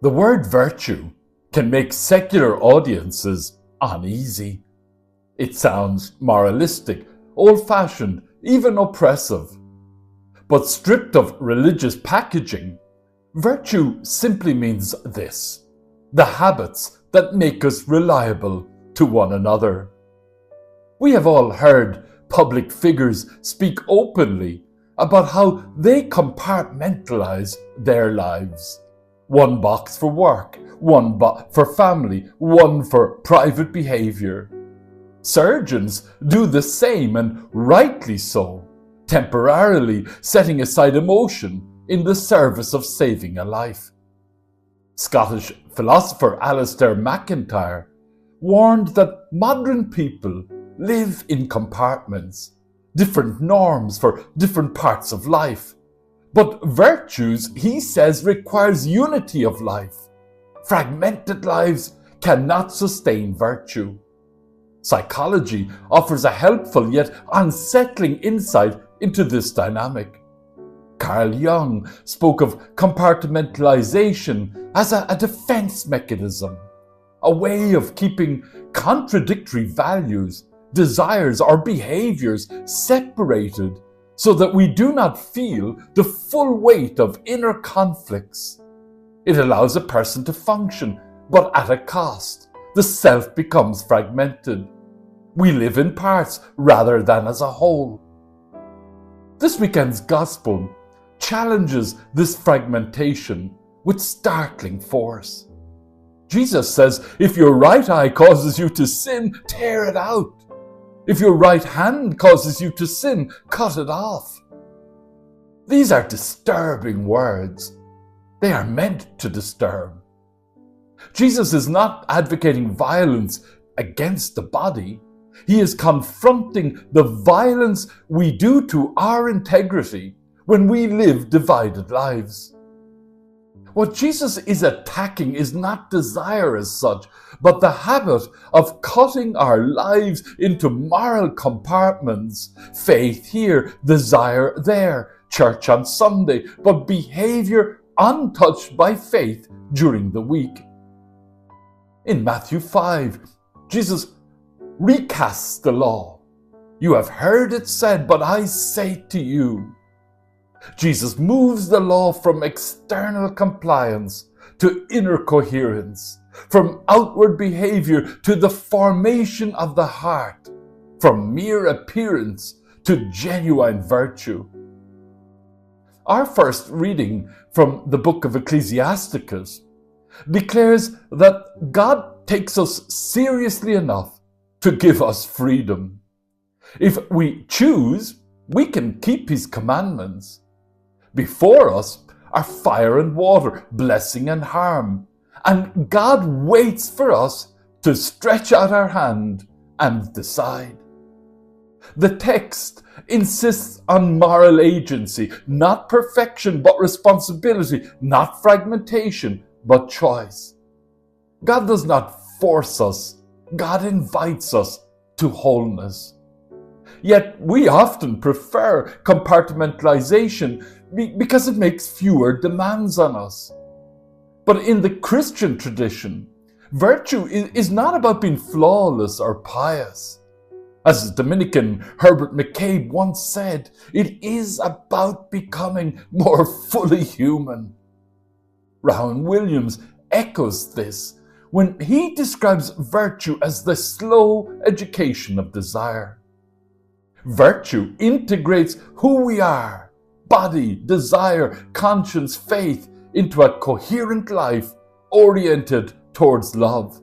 The word virtue can make secular audiences uneasy. It sounds moralistic, old-fashioned, even oppressive. But stripped of religious packaging, virtue simply means this: the habits that make us reliable to one another. We have all heard public figures speak openly about how they compartmentalize their lives. One box for work, one box for family, one for private behavior. Surgeons do the same, and rightly so, temporarily setting aside emotion in the service of saving a life. Scottish philosopher Alistair MacIntyre warned that modern people live in compartments, different norms for different parts of life. But virtues, he says, requires unity of life. Fragmented lives cannot sustain virtue. Psychology offers a helpful yet unsettling insight into this dynamic. Carl Jung spoke of compartmentalization as a defense mechanism, a way of keeping contradictory values, desires, or behaviors separated so that we do not feel the full weight of inner conflicts. It allows a person to function, but at a cost. The self becomes fragmented. We live in parts rather than as a whole. This weekend's gospel challenges this fragmentation with startling force. Jesus says, if your right eye causes you to sin, tear it out. If your right hand causes you to sin, cut it off. These are disturbing words. They are meant to disturb. Jesus is not advocating violence against the body. He is confronting the violence we do to our integrity when we live divided lives. What Jesus is attacking is not desire as such, but the habit of cutting our lives into moral compartments. Faith here, desire there, church on Sunday, but behavior untouched by faith during the week. In Matthew 5, Jesus recasts the law. You have heard it said, but I say to you. Jesus moves the law from external compliance to inner coherence, from outward behavior to the formation of the heart, from mere appearance to genuine virtue. Our first reading from the book of Ecclesiasticus declares that God takes us seriously enough to give us freedom. If we choose, we can keep His commandments. Before us are fire and water, blessing and harm, and God waits for us to stretch out our hand and decide. The text insists on moral agency, not perfection but responsibility, not fragmentation but choice. God does not force us, God invites us to wholeness. Yet we often prefer compartmentalization because it makes fewer demands on us. But in the Christian tradition, virtue is not about being flawless or pious. As Dominican Herbert McCabe once said, it is about becoming more fully human. Rowan Williams echoes this when he describes virtue as the slow education of desire. Virtue integrates who we are, body, desire, conscience, faith, into a coherent life oriented towards love.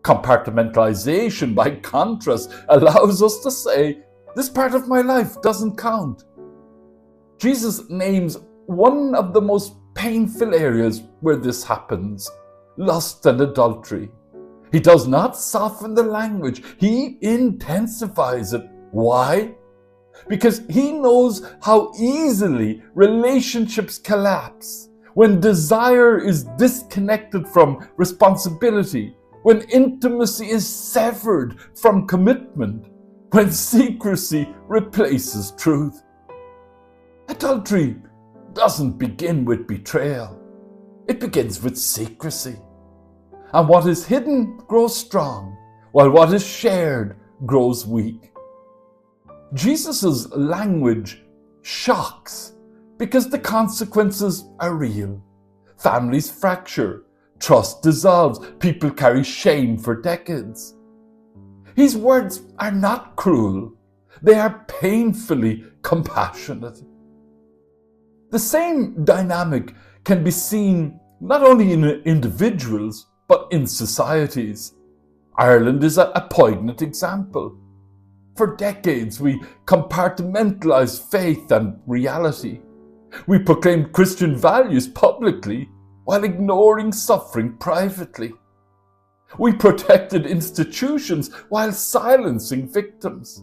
Compartmentalization, by contrast, allows us to say, this part of my life doesn't count. Jesus names one of the most painful areas where this happens: lust and adultery. He does not soften the language, he intensifies it. Why? Because he knows how easily relationships collapse when desire is disconnected from responsibility, when intimacy is severed from commitment, when secrecy replaces truth. Adultery doesn't begin with betrayal. It begins with secrecy. And what is hidden grows strong, while what is shared grows weak. Jesus' language shocks because the consequences are real. Families fracture, trust dissolves, people carry shame for decades. His words are not cruel, they are painfully compassionate. The same dynamic can be seen not only in individuals, but in societies. Ireland is a poignant example. For decades, we compartmentalized faith and reality. We proclaimed Christian values publicly while ignoring suffering privately. We protected institutions while silencing victims.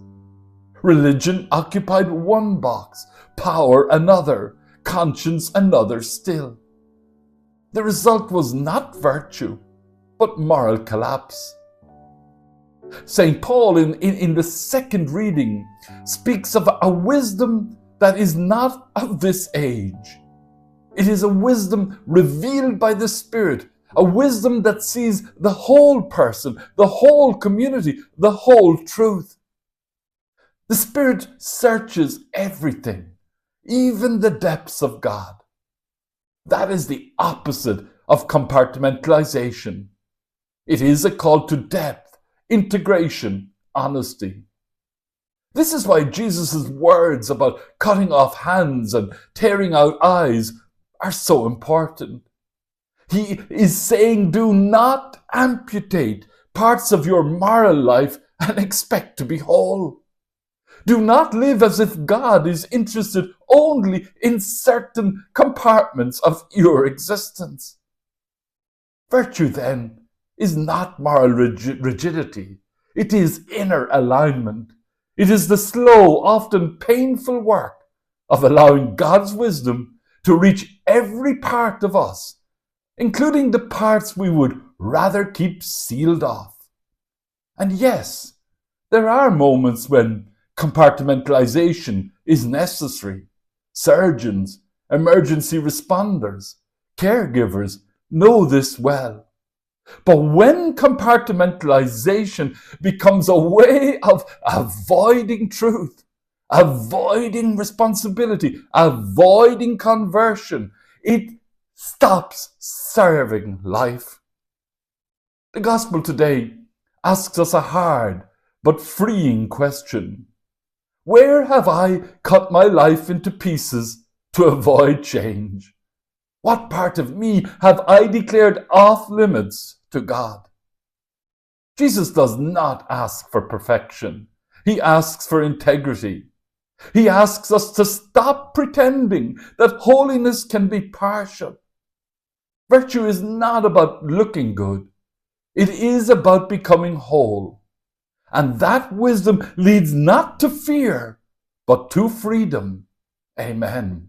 Religion occupied one box, power another, conscience another still. The result was not virtue, but moral collapse. St. Paul in the second reading speaks of a wisdom that is not of this age. It is a wisdom revealed by the Spirit, a wisdom that sees the whole person, the whole community, the whole truth. The Spirit searches everything, even the depths of God. That is the opposite of compartmentalization. It is a call to depth, integration, honesty. This is why Jesus' words about cutting off hands and tearing out eyes are so important. He is saying, do not amputate parts of your moral life and expect to be whole. Do not live as if God is interested only in certain compartments of your existence. Virtue, then, is not moral rigidity. It is inner alignment. It is the slow, often painful work of allowing God's wisdom to reach every part of us, including the parts we would rather keep sealed off. And yes, there are moments when compartmentalization is necessary. Surgeons, emergency responders, caregivers know this well. But when compartmentalization becomes a way of avoiding truth, avoiding responsibility, avoiding conversion, it stops serving life. The gospel today asks us a hard but freeing question. Where have I cut my life into pieces to avoid change? What part of me have I declared off limits to God? Jesus does not ask for perfection. He asks for integrity. He asks us to stop pretending that holiness can be partial. Virtue is not about looking good. It is about becoming whole. And that wisdom leads not to fear, but to freedom. Amen.